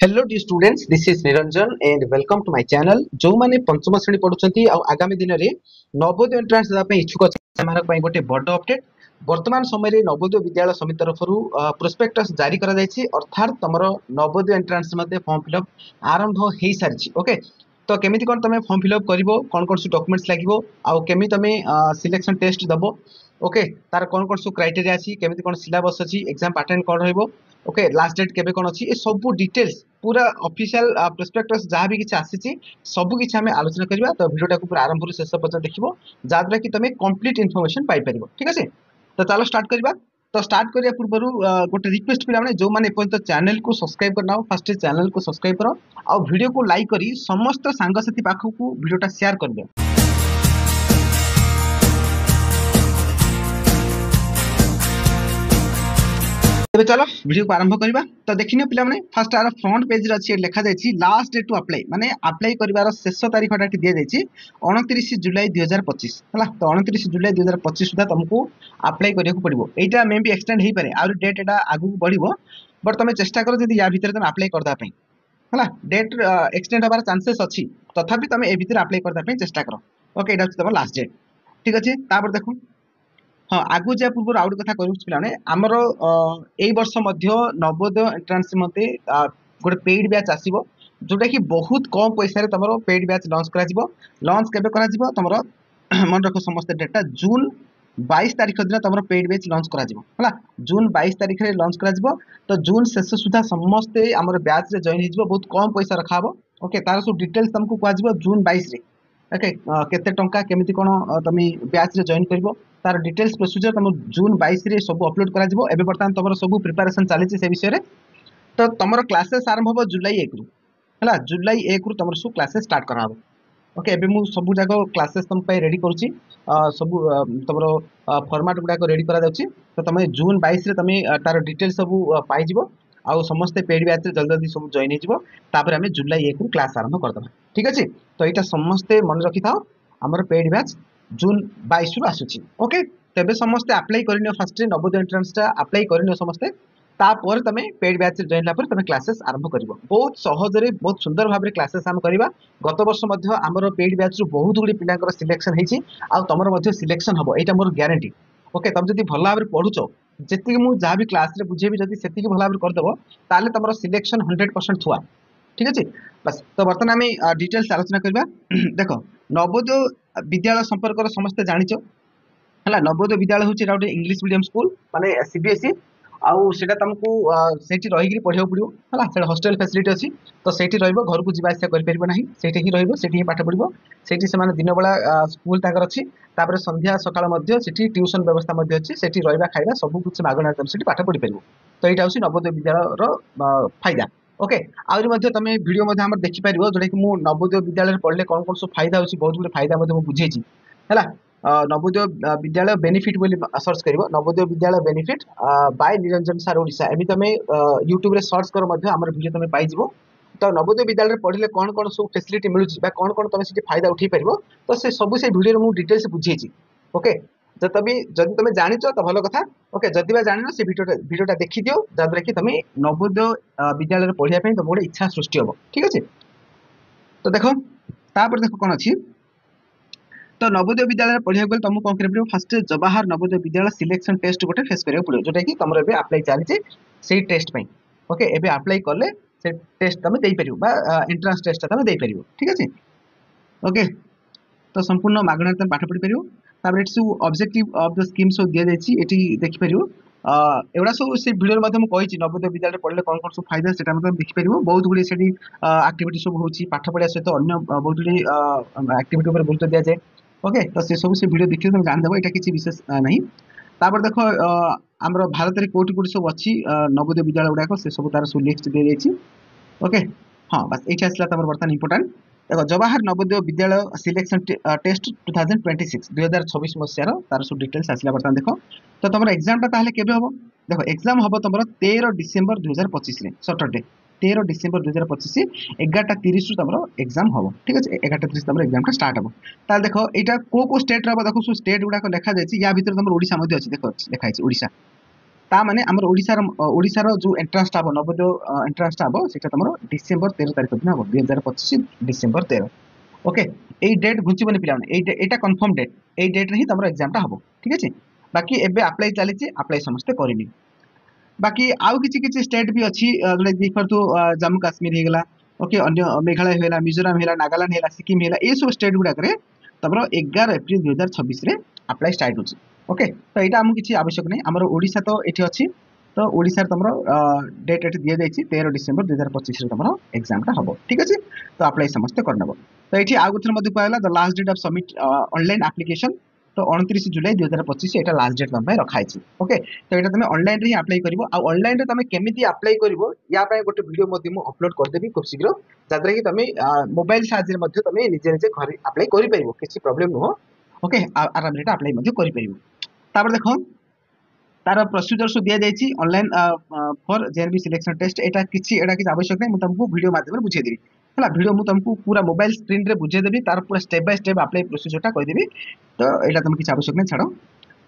Hello the students, this is Niranjan and welcome to my channel. जो माने पंचम श्रेणी पढुछंती आ आगामी दिन रे नवोदय एंट्रेंस देबा पे इच्छुक सेमानक पई गोटे बड़ अपडेट। वर्तमान समय रे नवोदय विद्यालय समिति तरफरु प्रोस्पेक्टस जारी करा जायछि, अर्थात तमरो नवोदय एंट्रेंस मध्ये फॉर्म फिलअप आरंभ हेई सारिछि। ओके, तो केमिति कोन तमे फॉर्म फिलअप करिवो, कोन कोन सु डॉक्यूमेंट्स लागिवो, आ केमि तमे सिलेक्शन टेस्ट दबो। ओके, तार कोन कोन सु क्राइटेरिया अछि, केमिति कोन सिलेबस अछि, एग्जाम पैटर्न कोन रहइबो, ओके लास्ट डेट केबे कोन अछि, ए सब डिटेल्स पूरा ऑफिशियल प्रोस्पेक्टस जहाँ भी किसी आसी सब किसी आम आलोचना करवा। तो वीडियो को पूरा आरंभ शेष पर्यटन देखो, जहाँद्वारा कि तुम कंप्लीट इनफॉरमेशन पाई परिबो। ठीक है, तो चलो स्टार्ट करवा। तो स्टार्ट करिया पूर्व गोटे रिक्वेस्ट पिला माने जो माने एपर्यंत चैनल को सब्सक्राइब करना हो, फर्स्ट चैनल को सब्सक्राइब करो आ वीडियो को लाइक करी समस्त सांगसाथी पाखक वीडियोटा शेयर कर दे। तेरे चलो वीडियो को आरंभ करवा। तो देखिए पिला माने फर्स्ट आर फ्रंट पेज रे अछि लिखा जाय छी लास्ट डेट टू अप्लाई, माने अप्लाई करिवार शेष तारीख टा दिया जाय छी 29 जुलाई 2025 हला। तो 29 जुलाई 2025 सुधा तुमको अप्लाई करिया को पड़िबो। एटा मे भी एक्सटेंड हेई पारे, आउर डेट एटा आगु बढ़िबो, बट तुम चेष्टा करो जदी या भीतर तुम अप्लाई करदा पई हला। डेट एक्सटेंड होबार चांसेस अछि, तथापि तुम ए भीतर अप्लाई करदा पई चेष्टा करो। ओके, एटा तुम लास्ट डेट। ठीक अछि, तापर देखो हाँ आगु जा पूर्व आउट कथा कहूँ पे आमर यही वर्ष नवोदय एंट्रांस मते गोटे पेड बैच आसो, जोटा कि बहुत कम पैसा तुम पेड बैच लॉन्च कर लॉन्च केबे करा तुम मन रख समस्त डेटा जून 22 तारीख दिन तुम पेड बैच लॉन्च करा जून 22 तारीख में लॉन्च करा। तो जून शेष सुधा समस्ते आम बैच रे जॉइन हो, बहुत कम पैसा रखा। ओके, तार सब डिटेल्स तुमको कह जून 22 रे। ओके, केते टंका केमिति कोन तुम बैच रे जॉइन करिवो, तार डिटेल्स प्रोसीजर तुम जून 22 रे सब अपलोड करा जिवो। एबे बर्तमान तुम सब प्रिपरेशन चली से विषय रे। तो तुम क्लासेस आरंभ हो जुलाई 1 रु हला, जुलाई 1 रु तुम सब क्लासेस स्टार्ट करा हो। ओके, एबे मु सब जाक क्लासेस तुम पे रेडी करूची, सब तुम फॉर्मेट गुडा को रेडी करा जाउची। तो तुम जून 22 रे तुम तार डिटेल्स सब पाई जिवो, आउ समस्त पेड बैच रे जल्दी जल्दी सब जॉइन हो। तापर हमें जुलाई 1 रु क्लास आरंभ कर दबा। ठीक अछि, तो एटा समस्ते मन रखि थाओ, हमर पेड बैच जून 22 रु आसुची। ओके, तेबे समस्ते अप्लाई करिनियो, फर्स्ट नवोदय एंट्रेंस टा अप्लाई करिनियो समस्ते। तापर तमे पेड बैच जॉइन लापर तमे क्लासेस आरंभ करिवो। बहुत सहज रे बहुत सुंदर भाव रे क्लासेस हम करिवा। गत वर्ष मध्य हमर पेड बैच रु बहुत गुडी पिलांकर सिलेक्शन हेछि, आ तमर मध्य सिलेक्शन हबो, एटा मोर ग्यारंटी। ओके, तुम जदि भल भाव रे पढुचो, जेति मु जा भी क्लास रे बुझेबी जदि सेति भल भाव रे कर देबो, ताले तमर सिलेक्शन 100% थुआ। ठीक अछि, बस तो बर्तमान आम डिटेल्स आलोचना करबा। देखो, नवोदय विद्यालय संपर्क समस्ते जानिचो हला। नवोदय विद्यालय होची गोटे इंग्लिश मीडियम स्कूल, माने सीबीएसई, आउ सेटा तुमको सेठी रही पढ़िया पड़ो हला। से हॉस्टल फैसिलिटी अच्छी, तो सेठी रहिबो, घर को जीवा आसिया कर परिबो नाही, सेठी ही रहिबो, सेठी ही पाठ पढ़िबो। सेठी से माने दिन बेला स्कूल ताकर अछि, तापर संध्या सकाळ मध्ये सेठी ट्यूशन व्यवस्था मध्ये अछि, सेठी रहिबा खाइबा सब कुछ मागणा तुम सेठी पाठ पढ़ि परिबो। तो एटा होची नवोदय विद्यालय रो फायदा। ओके, आउरी मध्ये तमे वीडियो मध्ये हमर देखि परिबो, जोटा कि मु नवोदय विद्यालय पढ़ले कोन कोन सब फायदा होची, बहुत गुड फायदा मध्ये मु बुझेछि हला। नवोदय विद्यालय बेनिफिट बोली सर्च करिवो, Navodaya Vidyalaya benefit by Niranjan sir Odisha, एबी तमे यूट्यूब रे सर्च करो मध्ये हमर वीडियो तमे पाई जिवो। तो नवोदय विद्यालय पढ़ले कोन कोन सब फैसिलिटी मिलुची बा कोन कोन तमे सिटी फायदा उठै परिबो, तो से सब से वीडियो रे मु डिटेल्स बुझेछि। ओके, जदि तमे जानिचो तो भलो कथा। ओके, जदि बा जानिनो से वीडियोटा देखि दियो, जाद्रा कि तमे नवोदय विद्यालय रे पढ़िया पई तो मोर इच्छा सृष्टि होबो। ठीक अछि, तो देखो तापर देखो कोन अछि। तो नवोदय विद्यालय पढ़िया गले तुमको कौन करियो, first Jawahar Navodaya Vidyalaya selection test गोटे फेस करियो पड़ो, जोटा कि तुमर एबे अप्लाई चली से टेस्ट पई। ओके, एबे अप्लाई करले से टेस्ट तुम देई परियो बा एंट्रेंस टेस्ट तुम देई परियो। ठीक अछि, ओके, तो संपूर्ण मागणा तुम पाठ पढ़ि परियो। तापर it's objective of the scheme so दिया जायछि, एटी देखि परियो। एवडा सब से वीडियो मध्ये मु कहिछि नवोदय विद्यालय पढ़ले कोन कोन सब फायदा सेटा मतलब देखि परियो। बहुत गुडी सेठी एक्टिविटी सब होछि, पाठ पढ़िया सहित अन्य बहुत गुडी एक्टिविटी ऊपर गुरुत्व दिया जाय। ओके, तो से सब से वीडियो देखियो तुम जान देबो, एटा किछि विशेष नहीं। तापर देखो हमर भारत रे कोटी कोटी सब अछि नवोदय विद्यालय गुडा से सब तार सब लिस्ट दे जायछि। ओके, हां बस एठी आसला तमर बर्तन इंपोर्टेंट। देखो, जवाहर नवोदय विद्यालय सिलेक्शन टेस्ट 2026 मसियार तार सब डिटेल्स आसला बर्तन देखो। तो तमर एग्जाम ता ताहले केबे होबो, देखो एग्जाम होबो तमर 13 डिसेंबर 2025 रे, सैटरडे 13 डिसेंबर 2025 11:30 रु तमरो एग्जाम होबो। ठीक अछि, 11:30 तमरो एग्जाम का स्टार्ट होबो। ताल देखो एटा को स्टेट रहबो, देखो सो स्टेट गुडा को लेखा जायछि, या भीतर तमरो ओडिसा मध्ये अछि, देखो लेखा अछि ओडिसा। ता माने हमर ओडिसा रो जो एंट्रेंस टा नवोदय एंट्रेंस टा सेटा तमरो डिसेंबर 13 तारिख दिन हम 2025 डिसेंबर 13 ओके एई डेट घुंचीबनी पिला एटा कंफर्म डेट एई डेट रे ही तमरो एग्जाम टा हबो ठीक अछि बाकी एबे अप्लाई चली छी अप्लाई समस्त करिनी बाकी आउ किछि किछि स्टेट भी अछि जोले देखर तो जम्मू काश्मीर हे गेला ओके अन्य मेघालय हेला मिजोरम हेला नागालैंड हेला सिक्किम हेला ए सब स्टेट गुडा करे तमरो 11 अप्रैल 2026 रे अप्लाई स्टार्ट होछि ओके तो एटा हम किछि आवश्यक नै हमर ओडिसा तो एठी अछि तो ओडिसा तमरो डेट एठी दिया जायछि 13 डिसेंबर 2025 रे तमरो एग्जाम टा हबो ठीक अछि तो अप्लाई समस्त करनबो तो एठी आगु थर मध्ये कहला the last date of submit online application to 29 July 2025 Etah last date तम रखा है ओके तो एटा तुम ऑनलाइन रे अप्लाई करिवो आ ऑनलाइन रे तुम केमिति अप्लाई करिवो या पय गोटे वीडियो मध्ये मु अपलोड कर देबी खूब शीघ्र जादरे कि तुम मोबाइल साहाय्य मध्ये तुम निजे निजे घर अप्लाई करि परिवो किछि प्रॉब्लम नो ओके आराम रे अप्लाई मध्ये करि परिवो तापर देखो तार प्रोसीजर सो दिया जायछि online for JNB selection test एटा किछि आवश्यक नै मु तुमको वीडियो माध्यम रे बुझे देबी हला वीडियो मु तुमको पूरा मोबाइल स्क्रीन रे बुझे देबी तार पूरा step by step apply procedure टा कहि देबी तो एटा तुम किछि आवश्यक नै छाड़ो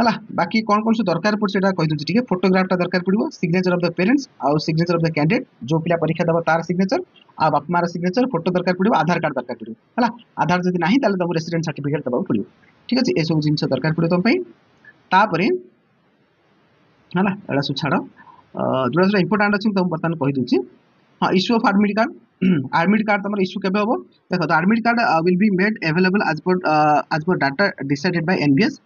हला बाकी कौन कौन से दरकार पड़ सेटा कहि दउछि ठीक है फोटोग्राफ टा दरकार पड़िबो सिग्नेचर ऑफ द पेरेंट्स और सिग्नेचर ऑफ द कैंडिडेट जो पिला परीक्षा दबा तार सिग्नेचर आ बाप मार सिग्नेचर फोटो दरकार पड़िबो आधार कार्ड दरकार पड़िबो हला आधार जदि नाही ताले तुम रेसिडेंट सर्टिफिकेट दबा पड़िबो ठीक अछि ए सब जिंस दरकार पड़िबो तुम पई तापरे हला एडा सु छाड़ो जोड़ा जोड़ा इंपोर्टेंट अछि तुम बर्तन कहि दउछि हां इश्यू ऑफ एडमिट कार्ड तमर इश्यू केबे होबो देखो तो admit card will be made available as per data decided by NBS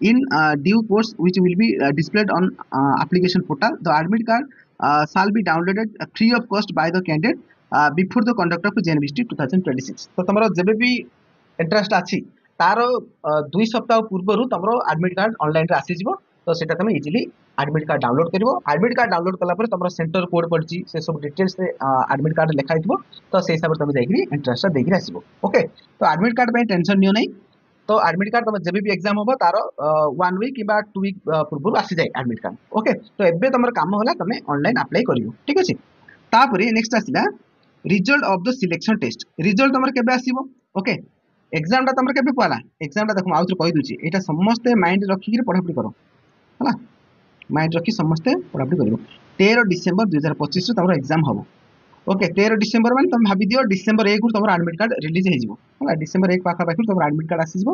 in due course which will be displayed on application portal. The admit card shall be downloaded free of cost by the candidate before the conduct of JNBST 2026. तो तमरो जेबे भी interest अछि तारो 2 सप्ताह पूर्वरु तमरो admit card online रे आसी जिवो तो सेटा तमे इजीली एडमिट कार्ड डाउनलोड करिवो एडमिट कार्ड डाउनलोड कला पर तमरो सेंटर कोड पड़ची से सब डिटेल्स रे एडमिट कार्ड लिखा हितबो तो से हिसाब रे तमे जाइकरी इंटरेस्ट देकरी आसीबो ओके तो एडमिट कार्ड पे टेंशन नियो नै तो एडमिट कार्ड तुम जब भी एग्जाम हम तार 1 वीक कि 2 वीक पूर्व आसी जाए एडमिट कार्ड ओके तो एबे तुम काम होला तुम ऑनलाइन अप्लाई करिवो ठीक अछि तापरे नेक्स्ट आसिला result of the selection test result तुम केबे आसीबो ओके एग्जाम ता तुम केबे पाला एग्जाम ता देखो आउत्र कहि दुची एटा समस्त माइंड रखि के पढापढी करो हला माइंड रखि समस्त पढापढी करिवो 13 डिसेंबर 2025 तुम एग्जाम हबो ओके 13 डिसेंबर माने तुम भाबी दियो डिसेंबर 1 को तुम एडमिट कार्ड रिलीज हे जिवो हला डिसेंबर 1 पाखा पाखि तुम एडमिट कार्ड आसी जिवो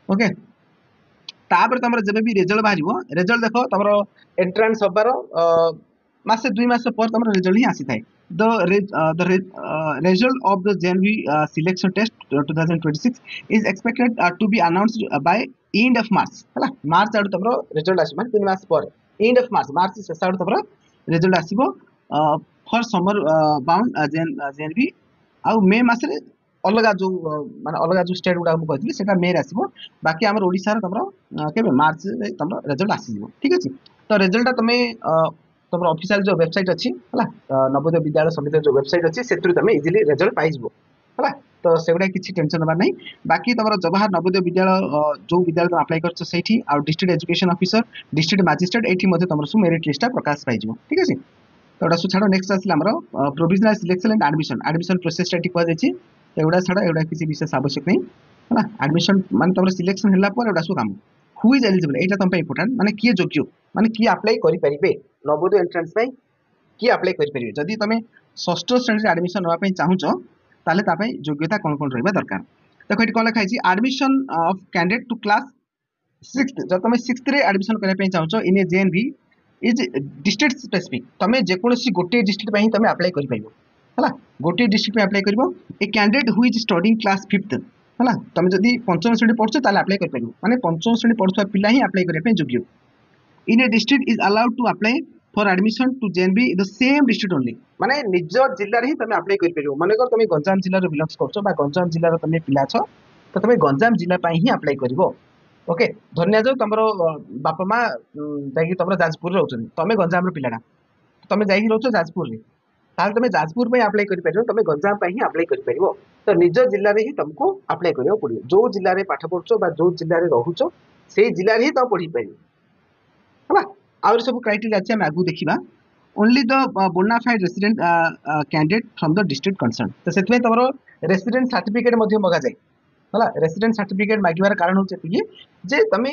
ओके तापर तुम जब भी रिजल्ट बाहरिवो रिजल्ट देखो तुम एंट्रेंस होबार मासे 2 मास पर तुम रिजल्ट ही आसी थाए the result of the JNV selection test 2026 is expected to be announced by end of March हला मार्च आडू तुम रिजल्ट आसी माने 3 मास पर एंड ऑफ मार्च शेष आडू तुम रिजल्ट आसीबो फॉर समर बाउंड JNV आ मे मास रे अलगा जो माने अलगा जो स्टेट गुडा को कहथि सेटा मे रे आसीबो बाकी हमर ओडिसा रे तुम केबे मार्च रे तुम रिजल्ट आसी जिवो ठीक अछि तो रिजल्ट तुम तुम ऑफिशियल जो वेबसाइट अछि हला नवोदय विद्यालय समिति जो वेबसाइट अछि सेतु तुम इजीली रिजल्ट पाइ जिवो हला तो सेगुडा किछि टेंशन नबा नै बाकी तुम जवाहर नवोदय विद्यालय जो विद्यालय तुम अप्लाई करछ सेठी आ district education officer district magistrate एठी मध्ये तुम सु मेरिट लिस्ट प्रकाश पाइ जिवो ठीक अछि तो एडा सु छाडो नेक्स्ट आसिला हमरो provisional selection and admission process टा ठीक जायछि एगुडा छाडो एगुडा किछि विशेष आवश्यक नै हला एडमिशन माने तुम सिलेक्शन होला पर एडा सु काम हु इज एलिजिबल एटा तुम पे इंपोर्टेंट माने किए योग्य माने की अप्लाई करि परिबे नवोदय एंट्रेंस पई की अप्लाई करि परिबे जदि तुम षष्ठ श्रेणी रे एडमिशन होवा पई चाहुचो ताले ता पई योग्यता कोन कोन रहबा दरकार देखो एटी कोन लिखा छि admission of candidate to class 6th जब तुम 6th रे एडमिशन करै पई चाहुचो in a JNV is district specific तुम जे कोनोसी गोटे डिस्ट्रिक्ट पई तुम अप्लाई करि पाइबो हला गोटे डिस्ट्रिक्ट पे अप्लाई करिवो a candidate who is studying class 5th हला तुम जदि पंचम श्रेणी पढछो ताले अप्लाई करि पाइबो माने पंचम श्रेणी पढछो पिला ही अप्लाई करै पे योग्य in a district is allowed to apply for admission to JNV the same district only माने निज जिल्ला रे ही तुम अप्लाई करि परिबो माने तुम गंजाम जिल्ला रे बिलोंग्स करछो बा गंजाम जिल्ला रे तुम पिला छ तो तुम गंजाम जिल्ला पई ही अप्लाई करिवो ओके धन्य जो तुमरो बापा मा जाई तुमरो जाजपुर रहउछन तुम गंजाम रे पिलाडा तुम जाई रहउछो जाजपुर रे ताल तुम जाजपुर में अप्लाई करि परिबो तुम गंजाम पई ही अप्लाई करि परिबो तो निज जिल्ला रे ही तुमको अप्लाई करियो पड़ियो जो जिल्ला रे पाठ पढछो बा जो जिल्ला रे रहउछो से जिल्ला रे ही तो पढी परिबो हला और सब क्राइटेरिया अछि हम आगु देखिबा only the bonafide resident candidate from the district concern तो सेतमे तमरो रेसिडेंट सर्टिफिकेट मध्ये मगा जाय हला रेसिडेंट सर्टिफिकेट मागिबार कारण होचे कि जे तमे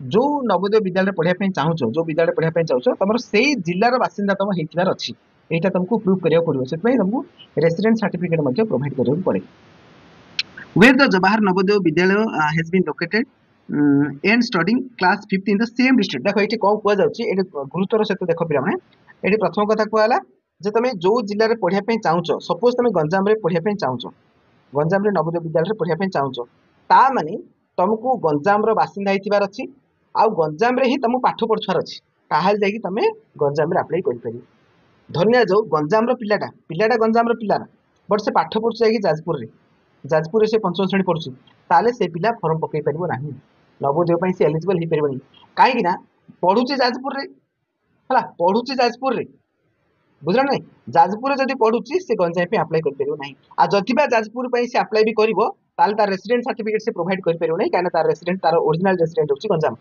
जो नवोदय विद्यालय पढ़ाई चाहूँ जो विद्यालय पढ़ाई चाहूँ तुम से जिलार बासिंदा तुम होतार अच्छी यहाँ तुमको प्रूव करा पड़ो से तुमको रेसिडेंट सर्टिफिकेट प्रोवाइड करा पड़े where the Jawahar Navodaya Vidyalaya has been located and studying class 5th in the same district देखो ये कौन कुआ जाउची एटे गुरुतर सहित देखो पिला माने एटे प्रथम कथा कहला जे तमे जो जिल्ला रे पढिया पे चाहूचो सपोज तमे गंजाम रे पढिया पे चाहूचो गंजाम रे नवोदय विद्यालय रे पढिया पे चाहूचो ता माने तुमको गंजाम रो बासिंदा हिथिबार अछि आ गंजाम रे ही तुम पाठ पढछार अछि ताहाल जाई कि तमे गंजाम रे अप्लाई करि परि धन्या जो गंजाम रो पिलाटा पिलाटा गंजाम रो पिला बट से पाठ पढछ जाई कि जाजपुर रे जाजपुर से पंचम श्रेणी पढ़ुची ताले से पिला फॉर्म पकई परिबो नाही नवोदय पई से एलिजिबल ही परिबो काहे कि ना पढुची जाजपुर रे हला पढुची जाजपुर रे बुझला नै जाजपुर जदी पढुची से गंजाई पे अप्लाई कर परिबो नाही आ जतिबा जाजपुर पई से अप्लाई भी करिवो ताले तार रेसिडेंट सर्टिफिकेट से प्रोवाइड कर परिबो नाही काना तार रेसिडेंट तार ओरिजिनल रेसिडेंट होची गंजाम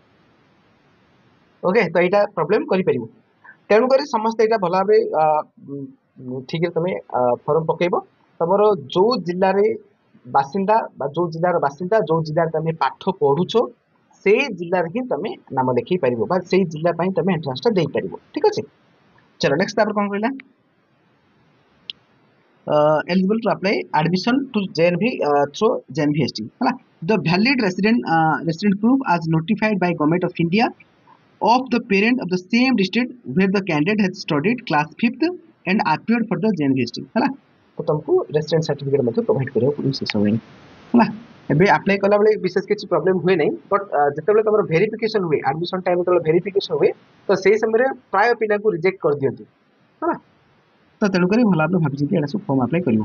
ओके तो एटा प्रॉब्लम करि परिबो तेणु करी समस्त एटा भला भाबे ठीक है तमे फॉर्म पकेइबो तमरो जो जिल्ला रे बासिंदा जो जिलार बासिंदा जो जिलार तमे पाठ पढुछो से जिल्ला रे ही तमे नाम लिखि परिबो बा से जिल्ला पई तमे एंट्रेंस ता देई परिबो ठीक अछि चलो नेक्स्ट तापर कोन कहला eligible to apply admission to JNV through JNV ST हला the valid resident proof as notified by government of India of the parent of the same district where the candidate has studied class 5th and appeared for the JNV ST हला तो तुमको resident certificate मध्ये provide करियो police से सब हला एबे apply कला बेले विशेष किछि प्रॉब्लम हुए नहीं बट जते बेले तमरो वेरिफिकेशन हुए एडमिशन टाइम तो वेरिफिकेशन हुए तो सेही समय रे प्राय पिला को रिजेक्ट कर दियंती हला तो तेणु करी भला भाबे भाबी जे एडा सब फॉर्म अप्लाई करियो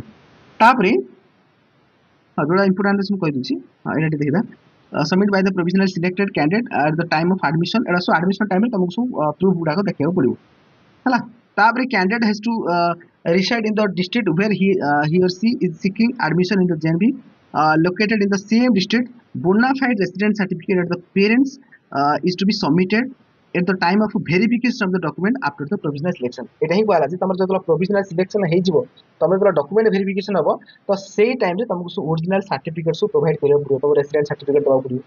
तापरे जोड़ा इंपोर्टेंट हम कहि दिछि एटा देखिदा submit by the provisional selected candidate at the time of admission एडा सो एडमिशन टाइम रे तुमको प्रूफ गुडा को देखियो पड़ियो हला तापरे candidate has to reside in the district where he or she is seeking admission in the JNV located in the same district bona fide resident certificate of the parents is to be submitted at the time of verification of the document after the provisional selection एटा ही कहला जे तमर जतला provisional selection हे जिवो तमर जतला document verification हबो तो सेही time रे तुमको original certificate so provide करियो पड़ियो तो रेसिडेंट सर्टिफिकेट दवा पड़ियो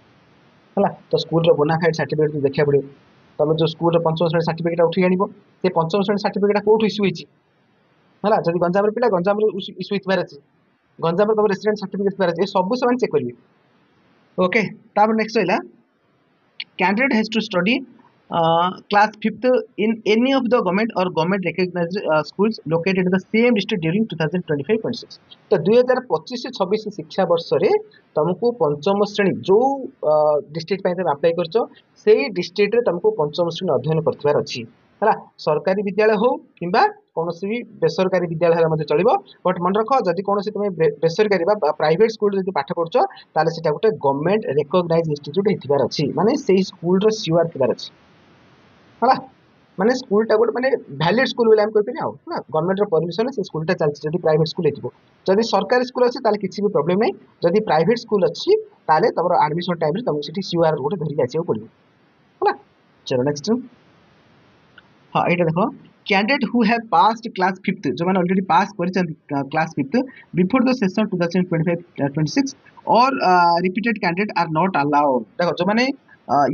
हला तो स्कूल रो bona fide सर्टिफिकेट देखिया पड़ियो तमे जो स्कूल रो पंचम श्रेणी सर्टिफिकेट उठी आनिबो से पंचम श्रेणी सर्टिफिकेट कोठ इश्यू होईची हला जदि गंजाम रे पिला गंजाम रे इश्यू हितबार अछि गंजाम रे तब रेसिडेंट सर्टिफिकेट हितबार अछि सब से चेक करिवे ओके तापर नेक्स्ट हैला candidate has to study class 5th in any of the government or government recognized schools located in the same district during 2025-26 तो 2025 से 26 शिक्षा वर्ष रे तुमको पंचम श्रेणी जो डिस्ट्रिक्ट पय तुम अप्लाई करछो सेही डिस्ट्रिक्ट रे तुमको पंचम श्रेणी अध्ययन करथिबार अछि हला सरकारी विद्यालय हो किंबा कोनोसी भी बेसरकारी विद्यालय रे मध्ये चलिबो बट मन रखो जदि कोनोसी तुमे बेसरकारी बा प्राइवेट स्कूल जदि पाठ पढछो ताले सेटा गुटे गवर्नमेंट रिकॉग्नाइज्ड इंस्टीट्यूट हिथिबार अछि माने सेही स्कूल रो सीआर थिबार अछि हला माने स्कूल टा गोटे माने वैलिड स्कूल बोले हम कहि पिनी ना गवर्नमेंट रो परमिशन से स्कूल टा चलछि जदि प्राइवेट स्कूल हेतिबो जदि सरकारी स्कूल अछि ताले किछि भी प्रॉब्लम नै जदि प्राइवेट स्कूल अछि ताले तमरो एडमिशन टाइम रे तुम सिटी सीआर गोटे धरि आछियो पड़ियो हला चलो नेक्स्ट हां एटा देखो candidate who have passed class 5th जो माने ऑलरेडी पास करिसंती class 5th before the session 2025-26 और repeated candidate are not allowed देखो जो माने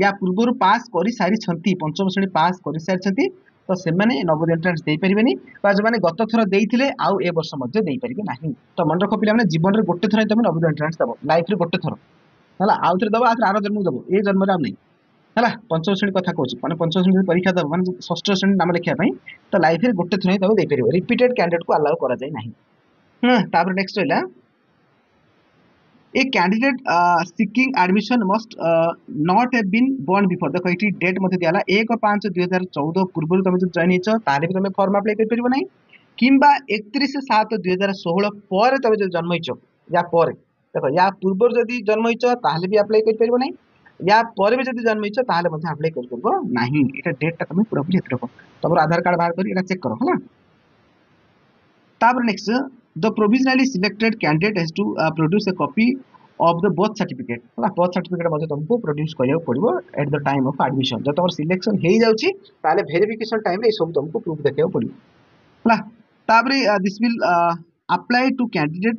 या पूर्व पास कर सारी पंचम श्रेणी पास कर सारी तो से नवोदय एंट्रांस दे पारिबेनी बा जो माने गत थर देइथिले आउ ए वर्ष मध्ये देइ परिबे नाही तो मन रखो पिला माने जीवन रे गोटे थर तमे नवोदय एंट्रांस दबो लाइफ रे गोटे थर हला आउ थर दबो आर जन्म दबो ए जन्म रे आ नहीं हला पंचम श्रेणी कथा कहूँ माने पंचम श्रेणी परीक्षा दबो माने षष्ठ श्रेणी नाम लिखिया पई तो लाइफ रे गोटे थर तमे देइ परिबो रिपीटेड कैंडिडेट को अलाउ करा जाय नाही तापर नेक्स्ट हैला a candidate seeking admission must not have been born before देखो ये डेट मते दियाला 1/5/2014 पूर्व तुम जो जॉइन हेछ तारे भी तुम फॉर्म अप्लाई कर परिबो नै किंबा 31/7/2016 पर तुम जो जन्म हेछ या पर देखो या पूर्व जदी जन्म हेछ ताले भी अप्लाई कर परिबो नै या पर भी जदी जन्म हेछ ताले मध्ये अप्लाई कर परिबो नाही एटा डेट ता तुम पूरा पूरी हेत रखो तमरो आधार कार्ड बाहर करी एटा चेक करो हला तापर next the provisionally selected candidate has to produce a copy of the birth certificate हला birth certificate मध्ये तुमको प्रोड्यूस करियो पड़िबो at the time of admission जब तमर सिलेक्शन हे जाउची ताले वेरिफिकेशन टाइम रे सब तुमको प्रूफ देखियो पड़िबो हला ताबरे this will apply to candidate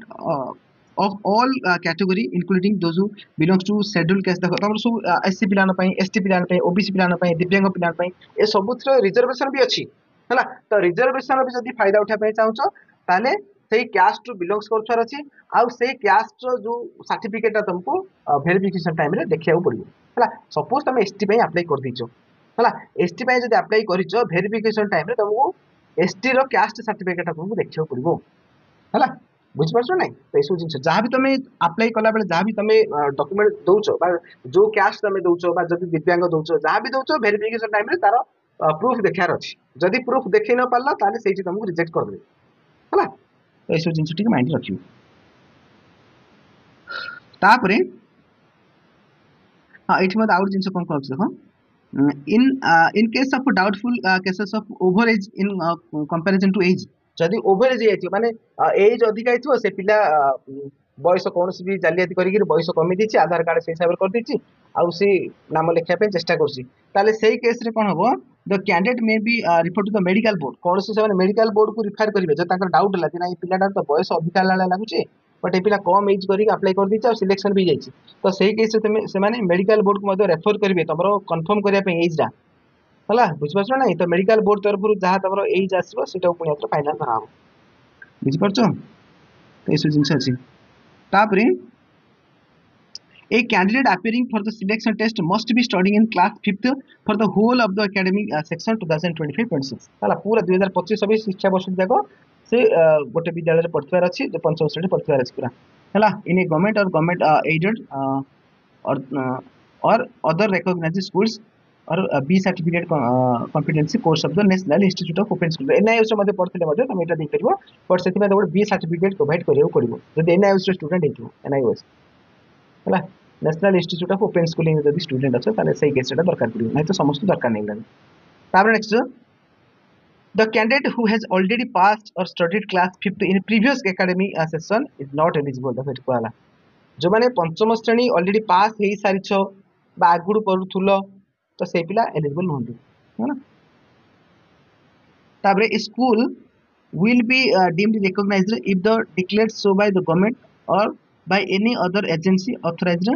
of all category including those who belongs to scheduled caste देखो तमर सब एससी पिलान पई एसटी पिलान पई ओबीसी पिलान पई दिव्यांग पिलान पई ए सबुथरो रिजर्वेशन भी अछि हला तो रिजर्वेशन भी जदी फायदा उठा पई चाहछो ताले सेही कास्ट टू बिलोंग्स करछर अछि आउ सेही कास्ट रो जो सर्टिफिकेट तुमको वेरिफिकेशन टाइम रे देखिया पड़िबो हला सपोज तुम एसटी पई अप्लाई कर दिछो हला एसटी पई जदी अप्लाई करिछो वेरिफिकेशन टाइम रे तुमको एसटी रो कास्ट सर्टिफिकेट तुमको देखिया पड़िबो हला बुझिपारछो नै तो एसो जिंस जहाँ भी तुम अप्लाई कला बेले जहाँ भी तुम डॉक्यूमेंट दउछो बा जो कास्ट तुम दउछो बा जदी दिव्यांग दउछो जहाँ भी दउछो वेरिफिकेशन टाइम रे तारो प्रूफ देखार अछि जदी प्रूफ देखै न पारला ताले सेही तुमको रिजेक्ट कर देबे हला तो एसो जिंस ठीक माइंड रखियो तापरे हाँ एठी मत आउट जिंस कोन कहछ देखो in case of doubtful cases of overage in comparison to age जदि ओभर एज जाइथियो माने एज अधिक आइथियो से पिला बयस कोनसी भी जालियाती करिक बयस कमी दिछि आधार कार्ड से हिसाब कर दिछि आउ से नाम लेखा पे चेष्टा करछि ताले सेही केस रे कोन हबो the candidate may be report to the medical board कोनसी से मेडिकल बोर्ड को रिफर करिवे जो ताकर डाउट ला कि ना पिलाटा तो बयस अधिक लाला लागुछि बट ए पिला कम एज करिक अप्लाई कर दिछि आ सिलेक्शन भी जाइछि तो सेही केस रे से माने मेडिकल बोर्ड को मध्य रेफर करिवे तमरो कंफर्म करिया पे एज रा हला बुझिपारछ ना तो मेडिकल बोर्ड तरफ जहाँ तमरो एज आसीबो सेटा पुनी आत्र फाइनल कराबो बुझिपारछ तो एसो जिंस अछि तापरे a candidate appearing for the selection test must be studying in class 5th for the whole of the academic section 2025-26 हला पूरा 2025-26 शिक्षा वर्ष जाको से गोटे विद्यालय पढ़थवार अछि जो पंचम श्रेणी पढ़थवार अछि पूरा हला in a government or government aided or other recognised schools or B certificate competency course of the national institute of open school NIOS मध्ये पढ़थिले मध्ये तुम एटा दे परिबो बट सेति मध्ये गोटे बी सर्टिफिकेट प्रोवाइड करियो पड़िबो जदि एनआईओएस स्टूडेंट हेतिबो एनआईओएस हला national institute of open schooling जदि स्टूडेंट अछि ताले सेही केस एटा दरकार पड़िबो नै तो समस्त दरकार नै लागै तापर next the candidate who has already passed or studied class 5th in previous academic session is not eligible the फेट कहला जो माने पंचम श्रेणी ऑलरेडी पास हेई सारिछो बा आगुडू पढुथुलो तो से पिला एलिजिबल नहंती है ना ताबरे school will be deemed recognized if the declared so by the government or by any other agency authorized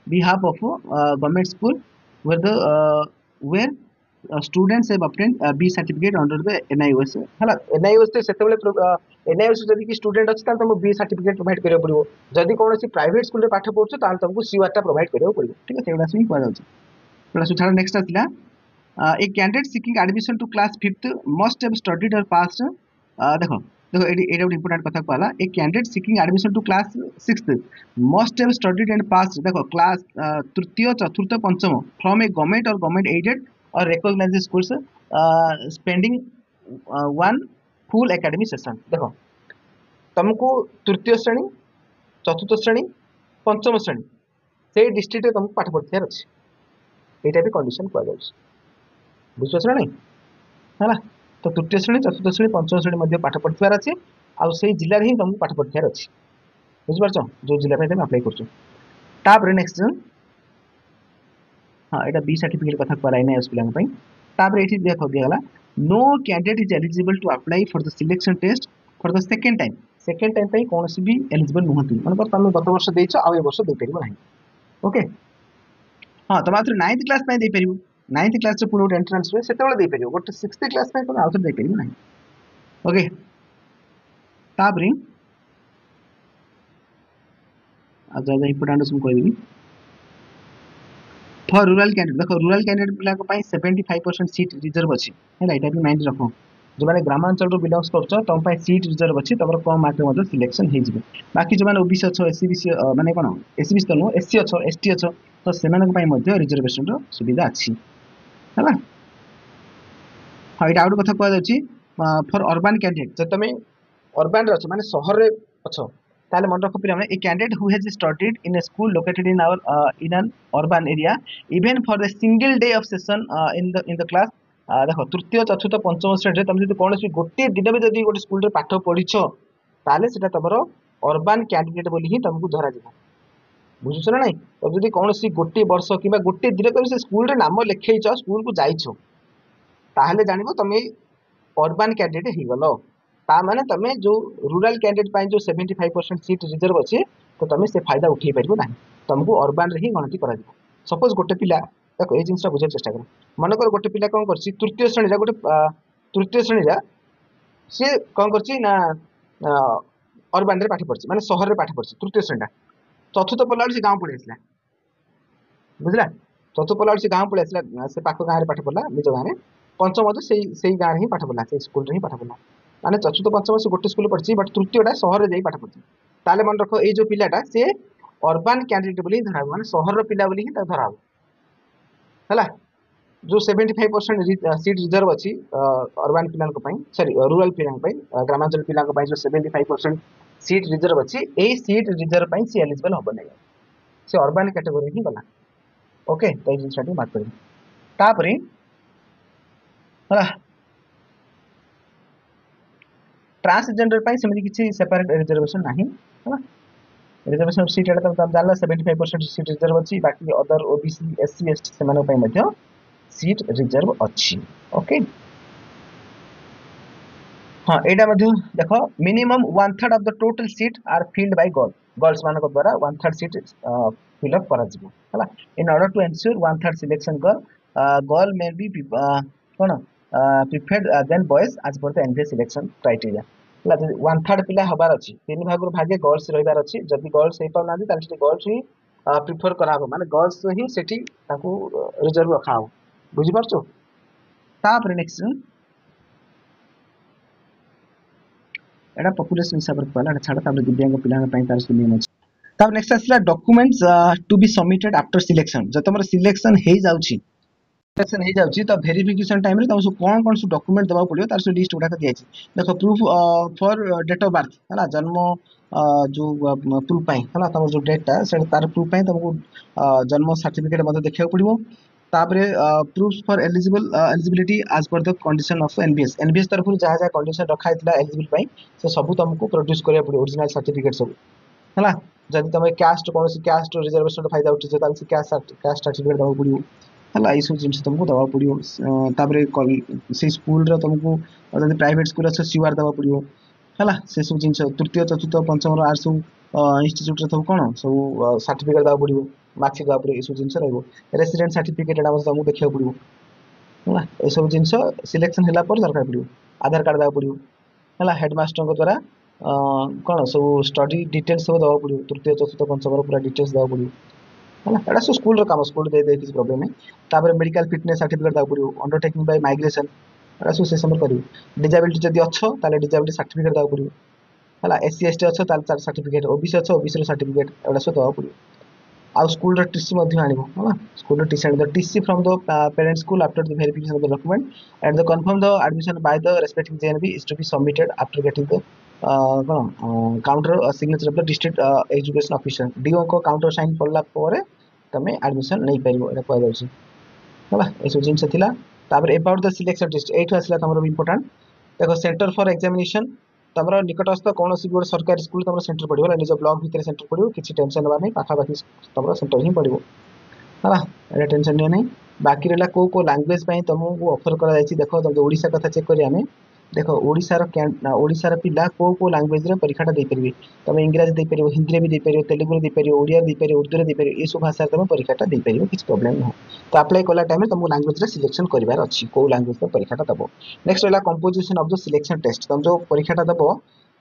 behalf of government school where the where students have obtained B certificate under the NIOS हला NIOS तो सेते बेले NIOS जदि कि student अछि ताल तुम B certificate provide करियो पड़िबो जदि कोनोसी प्राइवेट स्कूल रे पाठ पढुछ ताल तुमको C1 टा प्रोवाइड करियो पड़िबो ठीक है एवडा सही कहै जाउछ एवडा सुछाड़ next आतिला a candidate seeking admission to class 5th must have studied or passed देखो देखो एटा ଗୋଟେ इंपोर्टेंट कथा कहला a candidate seeking admission to class 6th must have studied and passed देखो क्लास तृतीय चतुर्थ पंचम from a government or government aided or recognized schools spending one full academic session देखो तुमको तृतीय श्रेणी चतुर्थ श्रेणी पंचम श्रेणी से डिस्ट्रिक्ट तुमको पाठ पढ़ियार अछि एटा भी कंडीशन कहै जाउछ बुझछ ना नै हला तो तृतीय श्रेणी चतुर्थ श्रेणी पंचम श्रेणी मध्य पाठ पढ़ियार अछि आ से जिल्ला रे ही तुमको पाठ पढ़ियार अछि बुझ परछ जो जिल्ला पे तुम अप्लाई करछ तापर नेक्स्ट हां एटा बी सर्टिफिकेट कथा कराइ नै स्कूल पई तापर एठी देखो दियाला no candidate is eligible to apply for the selection test for the second time पई कोनसी भी एलिजिबल नहती माने पर तुम गत वर्ष देछ आ ए वर्ष दे परिबो नै ओके हां तो मात्र 9th क्लास पई दे परिबो 9th क्लास रे पुरो एंट्रेंस रे सेते बेले दे परिबो बट 6th क्लास पई कोन आउट दे परिबो नै ओके तापर आज आज इंपोर्टेंट सुन कहबी फॉर रूरल कैंडिडेट देखो रूरल कैंडिडेट पिला को पाई 75% सीट रिजर्व अछि हैला एटा भी माइंड रखो जो माने ग्रामांचल रो बिलोंग्स करछो तम पाई सीट रिजर्व अछि तबर कम मार्क मध्ये सिलेक्शन हे जिवे बाकी जो माने ओबीसी अछो एससी बीसी माने कोन एससी बीसी तो नो एससी अछो एसटी अछो तो सेमानक पाई मध्ये रिजर्वेशन रो सुविधा अछि हैला हाइट आउट कथा कहै जाछि फॉर अर्बन कैंडिडेट जो तमे अर्बन रे अछो माने शहर रे अछो ताले मन रखो पिला a candidate who has studied in a school located in our in an urban area even for the single day of session in the class देखो तृतीय चतुर्थ पंचम श्रेणी तुम जदि कोनोसी गोटे दिन भी जदि गोटे स्कूल रे पाठ पढिछो ताले सेटा तमरो अर्बन कैंडिडेट बोली ही तुमको धरा जिवो बुझुछ ना नै तो जदि कोनोसी गोटे वर्ष किबा गोटे दिन पर से स्कूल रे नाम लिखैछो स्कूल को जाइछो ताहले जानिबो तमे अर्बन कैंडिडेट हि गलो ता माने तमे जो रूरल कैंडिडेट पाई जो 75% सीट रिजर्व अछि तो तमे से फायदा उठेई परिबो नाही तुमको अर्बन रे ही गणति करा दिबो सपोज गोटे पिला देखो ए जिंसटा बुझे चेष्टा कर मन कर गोटे पिला कोन करछि तृतीय श्रेणी रा गोटे तृतीय श्रेणी रा से कोन करछि ना अर्बन रे पाठ पढ़छि माने शहर रे पाठ पढ़छि तृतीय श्रेणी रा चतुर्थ पल्ला से गांव पड़े आसला बुझला चतुर्थ पल्ला से गांव पड़े आसला से पाख गांव रे पाठ पढ़ला निज गांव रे पंचम मधु सेई गांव रे ही पाठ पढ़ला से स्कूल रे ही पाठ पढ़ला माने चतुर्थ पंचम से गोटे स्कूल पढ़छि बट तृतीयटा शहर रे जाई पाठ पढ़छि ताले मन रखो ए जो पिलाटा से अर्बन कैंडिडेट बोली धरा माने शहर रो पिला बोली ही ता धरा हला जो 75% सीट रिजर्व अच्छी अर्बन पिला सॉरी रूरल पिला ग्रामांचल पिला जो 75% सीट रिजर्व अच्छी यही सीट रिजर्व पर सी एलिजिबल हम नहीं से अर्बन कैटेगोरी ही गला ओके तो ये जिनसा मार्क कर तापरे हला ट्रांसजेंडर पर सेमि किछि सेपरेट रिजर्वेशन नाही हला रिजर्वेशन सीट एटा तो जानला 75% सीट रिजर्व अच्छी बाकी अदर ओबीसी एससी एसटी से माने पय मध्य सीट रिजर्व अच्छी ओके हाँ एटा मध्य देखो minimum 1/3 of the total seat are filled by girls मान द्वारा 1/3 सीट फिल अप करा जिवो हला in order to ensure 1/3 selection girl may be कोन preferred than boys as per the NBA selection criteria हला 1/3 पिला हबार अछि तीन भाग भागे गर्ल्स रहिबार अछि जदि गर्ल्स हे पाउ नादी ताले गर्ल्स ही प्रिफर कराबो माने गर्ल्स ही सेठी ताकू रिजर्व रखाओ बुझी पारछो तापर नेक्स्ट एटा पॉपुलेशन हिसाब रे पहला छाड़ तापर दिव्यांग पिला पई तार सुनियम अछि तापर नेक्स्ट आसला documents to be submitted after selection जब तमर सिलेक्शन हे जाउछि सिलेक्शन हे जाउछि त वेरिफिकेशन टाइम रे तमसु कोन कोन सु डॉक्यूमेंट देबा पड़ियो तार सु लिस्ट उठा के दियाछि देखो proof for date of birth हला जन्म जो प्रूफ पई हला तमर जो डेट ता से तार प्रूफ पई तमको जन्म सर्टिफिकेट मध्ये देखिया पड़ियो तापरे proof for eligibility as per the condition of NBS तरफ जहाँ जहाँ कंडीशन रखा है एलिजिबल पाई से सब तुमको प्रोड्यूस करिया पड़ियो ओरिजिनल सर्टिफिकेट सब हला जदि तुम कास्ट कौन कास्ट रिजर्वेशन फायदा उठी से ताल से कास्ट सर्टिफिकेट दवा पड़ियो हला ई सब जिंस तुमको दवा पड़ियो तापरे से स्कूल रे तुमको जदि प्राइवेट स्कूल আছে सीआर दवा पड़ियो हला से सब जिंस तृतीय चतुर्थ पंचम आर सब इंस्टीट्यूट रे सब कोन सब सर्टिफिकेट दवा पड़ियो मार्कशीट दवा पड़ियो ई सब जिंस रहबो रेसिडेंट सर्टिफिकेट एटा तुमको देखिया पड़ियो हला ए सब जिंस सिलेक्शन होला पर दरकार पड़ियो आधार कार्ड दवा पड़ियो हला हेडमास्टर को द्वारा कोन सब स्टडी डिटेल्स सब दवा पड़ियो तृतीय चतुर्थ पंचम पूरा डिटेल्स दवा पड़ियो हला एटा सब स्कूल रो काम स्कूल दे किसी प्रॉब्लम नहीं तापर मेडिकल फिटनेस सर्टिफिकेट दवा पड़ियो अंडरटेकिंग बाय माइग्रेशन एटा सब से समर करियो डिसेबिलिटी जदी अच्छो ताले डिसेबिलिटी सर्टिफिकेट दवा पड़ियो हला एससी एसटी अच्छो ताले सर्टिफिकेट ओबीसी अच्छो ओबीसी रो सर्टिफिकेट एटा सब दवा पड़ियो आउ स्कूल रो टीसी मध्ये आनिबो हला स्कूल रो TC and the TC from the parent school after the verification of the document and the confirm the admission by the respective JNV is to be submitted after getting the counter signature of the district education officer DEO को counter sign पड़ला परे तमे admission नै परिबो एटा कहै जाउछि हला ए सब जिंस थिला तापर अबाउट द सिलेक्शन टेस्ट एठो असला तमरो इंपोर्टेंट देखो सेंटर फॉर एग्जामिनेशन तमरो निकटस्थ कोनोसी गोटे सरकारी स्कूल तमरो सेंटर पड़िबो निज ब्लॉक भीतर सेंटर पड़िबो किछि टेंशन नबा नै पाखा बाकी तमरो सेंटर ही पड़िबो हला एटा टेंशन नै बाकी रहला को लैंग्वेज पई तमको ऑफर करा जायछि देखो तुम ओडिसा कथा चेक करिया ने देखो ओडिसा रो पिला को लैंग्वेज रे परीक्षाटा दे परिबे तमे इंग्लिश दे परिबो हिंदी रे भी दे परिबो तेलुगु रे दे परिबो ओडिया दे परिबो उर्दू रे दे परिबो ए सब भाषा रे तमे परीक्षाटा दे परिबो किछ प्रॉब्लम न तो अप्लाई कला टाइम रे तुमको लैंग्वेज रे सिलेक्शन करिवार अछि को लैंग्वेज रे परीक्षाटा दबो नेक्स्ट रहला composition of the selection test तुम जो परीक्षाटा दबो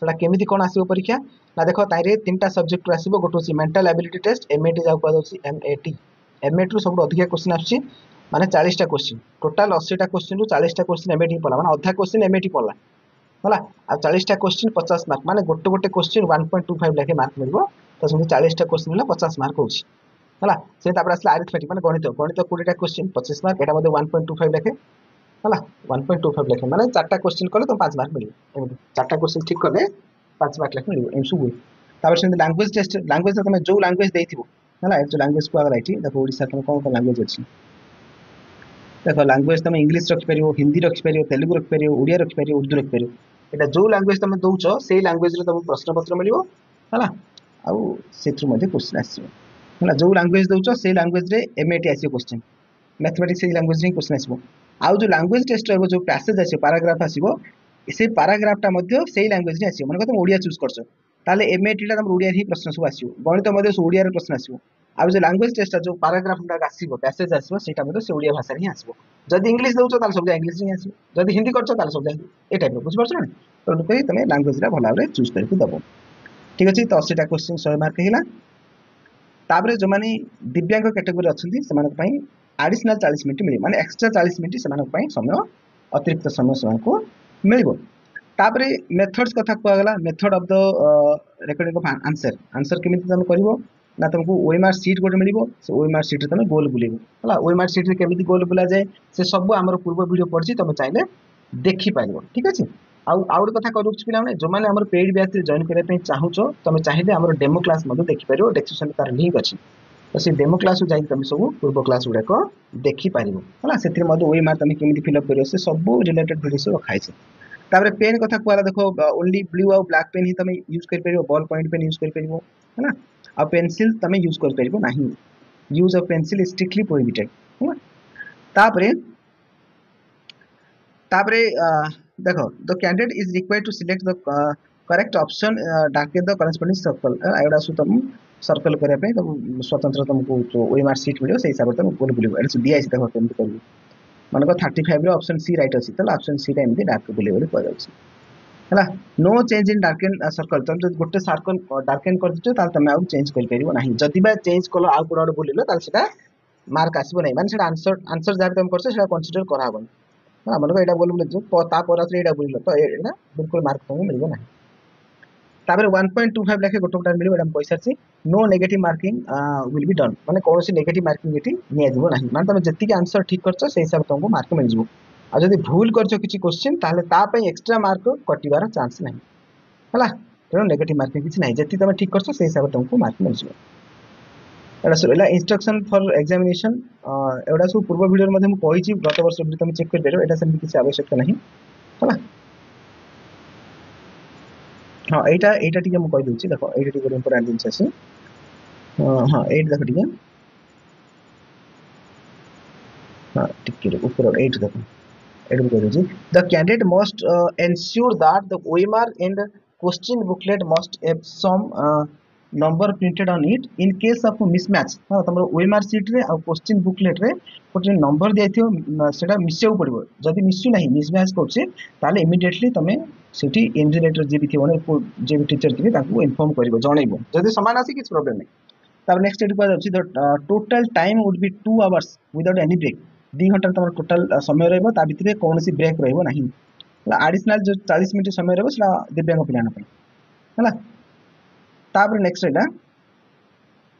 सेटा केमिति कोन आसीबो परीक्षा ना देखो ताइरे तीनटा सब्जेक्ट आसीबो गोटो सी मेंटल एबिलिटी टेस्ट एमएटी जाउ पा दोछि एमएटी एमएटी रो सब अधिक क्वेश्चन आछि माने 40 टा क्वेश्चन टोटल 80 टा क्वेश्चन रो 40 टा क्वेश्चन एमएटी पला माने आधा क्वेश्चन एमएटी पला हला आ 40 टा क्वेश्चन 50 मार्क माने गोटे क्वेश्चन 1.25 लाखे मार्क मिलबो तो सेमि 40 टा क्वेश्चन होला 50 मार्क होछि हला से तापर असला अरिथमेटिक माने गणित 20 टा क्वेश्चन 25 मार्क एटा मध्ये 1.25 लाखे हला 1.25 लाखे माने 4 टा क्वेश्चन करले तो 5 मार्क मिलिबो एमि 4 टा क्वेश्चन ठीक करले 5 मार्क लाखे मिलिबो एमसु हुई तापर से लैंग्वेज टेस्ट लैंग्वेज तमे जो लैंग्वेज देथिबो हला जो लैंग्वेज को अगर आइठी देखो ओडिसा तमे कोन लैंग्वेज अछि देखो लैंग्वेज तमे इंग्लिश रखि परियो हिंदी रखि परियो तेलुगु रखि परियो ओडिया रखि परियो उर्दू रखि परियो एटा जो लैंग्वेज तमे दउचो सेही लैंग्वेज रे तमे प्रश्न पत्र मिलिबो हला आउ सेथु मध्ये क्वेश्चन आसीबो हला जो लैंग्वेज दउचो सेही लैंग्वेज रे एमएटी आसीबो क्वेश्चन मैथमेटिक्स सेही लैंग्वेज रे क्वेश्चन आसीबो आउ जो लैंग्वेज टेस्ट रहबो जो पैसेज आसीबो पैराग्राफ आसीबो से पाराग्राफटा से लैंग्वेज रे आसीबो मन तुम ओडिया चूज करछ ताले एमएटी टा तुम ओडिया ही प्रश्न सब आसीबो गणित ओडिया रे प्रश्न आसीबो आ जो लैंग्वेज टेस्ट जो पाराग्राफ टा आसीबो पैसेज आसीबो सेटा से ओडिया भाषा रे आसीबो जदि इंग्लिश दउछ ताले सब इंग्लिश रे आसीबो जदि हिंदी करछ ताले सब ए टाइप रो बुझ परछ ना तो तुम लैंग्वेज रा भला रे चूज करके दबो ठीक अछि तो 80 टा क्वेश्चन 100 मार्क हिला ताबरे जो माने दिव्यांग कैटेगरी अछंती सेमान पई एडिशनल 40 मिनिट मिले माने एक्स्ट्रा 40 मिनिट सेमान पई समय अतिरिक्त समय सेमान को मिलिबो ताबरे मेथड्स कथा को गला method of the recording of answer answer केमिति तुम करिवो ना तुमको ओएमआर शीट गोटे मिलिबो से ओएमआर शीट रे तुम गोल बुलेबो हला ओएमआर शीट रे केमिति गोल बुला जाय से सब हमर पूर्व वीडियो पड़छि तुम चाहिले देखि पाइबो ठीक अछि आउट कथा करूछ पिला माने जो माने हमर पेड बैच रे जॉइन करे पे चाहूचो तुम चाहिले हमर डेमो क्लास मध्ये देखि पारिबो डिस्क्रिप्शन तार लिंक अछि तो से डेमो क्लास जाई तुम सब पूर्व क्लास गुडा को देखि पारिबो हला सेतिर मध्ये ओएमआर तुम केमिति फिल अप करियो से सब रिलेटेड वीडियो सब रखाइ छै ताबरे पेन कथा कुआला देखो ओनली ब्लू और ब्लैक पेन ही तुम यूज कर परिबो बॉल पॉइंट पेन यूज कर परिबो है ना आ पेंसिल तुम यूज कर परिबो नाही use of pencil is strictly prohibited है ना ताबरे ताबरे देखो the candidate is required to select the correct option darken the corresponding circle एडा सु तुम सर्कल करे पे तुम स्वतंत्र तुमको जो ओएमआर शीट मिलियो से हिसाब तुम गोल बुलिबो एटा दिया छै देखो केमति करबो मानको 35 रे ऑप्शन सी राइट अछि त ऑप्शन सी टा एमति डार्क बुलिबो रे कहै छै हला नो चेंज इन डार्केन सर्कल तुम जो गोटे सर्कल डार्केन कर दितो ताल तुम आउ चेंज कर परिबो नाही जति बा चेंज कलो आउ कोड बुलिलो ताल सेटा मार्क आसीबो नै माने सेटा आंसर जार तुम करछ सेटा कंसीडर करा हबो हां मानको एटा बोल बुले जो ता पर आसे एटा बुलिलो तो एटा बिल्कुल मार्क तुमको मिलिबो नाही तापर 1.25 लाख गोटे गोटा मिलिबो एटा पैसा छी no negative marking will be done माने कोनोसी नेगेटिव मार्किंग एटी निया दिबो नाही माने तुम जति के आंसर ठीक करछ से हिसाब तुमको मार्क मिल जिवो आ जदि भूल करछ किछि क्वेश्चन ताले ता पय एक्स्ट्रा मार्क कटिबार चांस नाही हला तो नेगेटिव मार्किंग किछि नाही जति तुम ठीक करछ से हिसाब तुमको मार्क मिल जिवो एटा सोला इंस्ट्रक्शन फॉर एग्जामिनेशन एटा सब पूर्व वीडियो मध्ये हम कहि छी गत वर्ष वीडियो तुम चेक कर बेरो एटा sem किछि आवश्यकता नाही हला हां एटा टिके हम कहि दोछि देखो एटा टिके इंपोर्टेंट दिन छै हां एट देखो टिके हां टिके ऊपर 8 देखो एट कहि दोछि the candidate must ensure that the OMR and question booklet must have same number printed on it in case of mismatch हां तमरो ओएमआर शीट रे आ क्वेश्चन बुकलेट रे कोटे नंबर दिथियो सेटा मिसेउ पड़िबो जदि मिसु नाही मिसमैच करछे ताले इमीडिएटली तमे सेठी इन्विजिलेटर जे भी थिबो ने जे भी टीचर थिबे ताकू इन्फॉर्म करिवो जणैबो जदि समान आसी किछ प्रॉब्लम नै तब नेक्स्ट स्टेप पर अछि the total time would be 2 hours without any break 2 घंटा तमर टोटल समय रहबो ता भितरे कोनोसी ब्रेक रहबो नाही हला एडिशनल जो 40 मिनिट समय रहबो सेला दिव्यांग पिलाना पई हला तापर नेक्स्ट हैला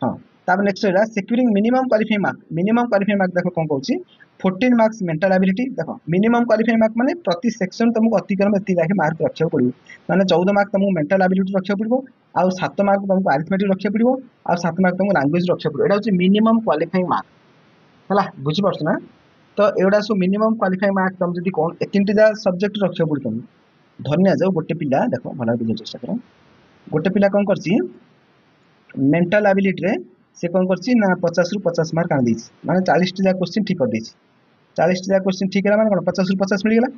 हां तापर नेक्स्ट हैला सिक्योरिंग मिनिमम क्वालिफाइंग मार्क देखो कोन कहूची 14 मार्क्स मेंटल एबिलिटी देखो मिनिमम क्वालिफाइंग मार्क माने प्रति सेक्शन तुमको अतिक्रम एति लाखे मार्क रखियो पड़िबो माने 14 मार्क तुमको मेंटल एबिलिटी रखियो पड़िबो आ 7 मार्क तुमको अरिथमेटिक रखियो पड़िबो आ 7 मार्क तुमको लैंग्वेज रखियो पड़िबो एटा होची मिनिमम क्वालिफाइंग मार्क हला बुझि परछ ना तो एडा सो मिनिमम क्वालिफाइंग मार्क तुम जदी कोन एतिनटी जा सब्जेक्ट रखियो पड़िबो धन्य जाओ गोटे पिला देखो भला बुझे चेष्टा करो गोटे पिला कोन करची मेंटल एबिलिटी रे से कोन करची ना 50 रु 50 मार्क आन देछि माने 40 टा क्वेश्चन ठीक कर देछि 40 टा क्वेश्चन ठीक है माने कोन 50 रु 50 मिल गेला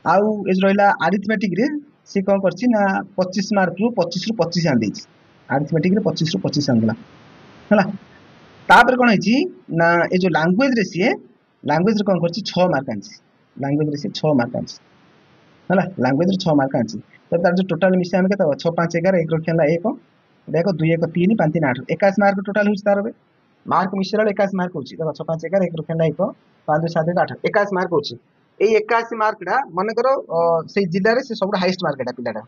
आउ एज रहिला अरिथमेटिक रे से कोन करची ना 25 मार्क रु 25 रु 25 आन देछि अरिथमेटिक रे 25 रु 25 आनला हला तापर कोन हेची ना ए जो लैंग्वेज रे से लैंग्वेज रे कोन करची 6 मार्क आनछि लैंग्वेज रे से 6 मार्क आनछि हला लैंग्वेज रे 6 मार्क आनछि तो तार जो टोटल मिसे हम केता 6 5 11 1 रखला 1 देखो 2 1 3 5 3 8 21 मार्क टोटल होछि तार मार्क मिश्रण 21 मार्क होछि देखो 6 5 11 1 रखला 1 5 2 7 8 21 मार्क होछि ए 81 मार्क डा मन करो से जिल्ला रे से सबुड हाईएस्ट मार्क डा पिलाडा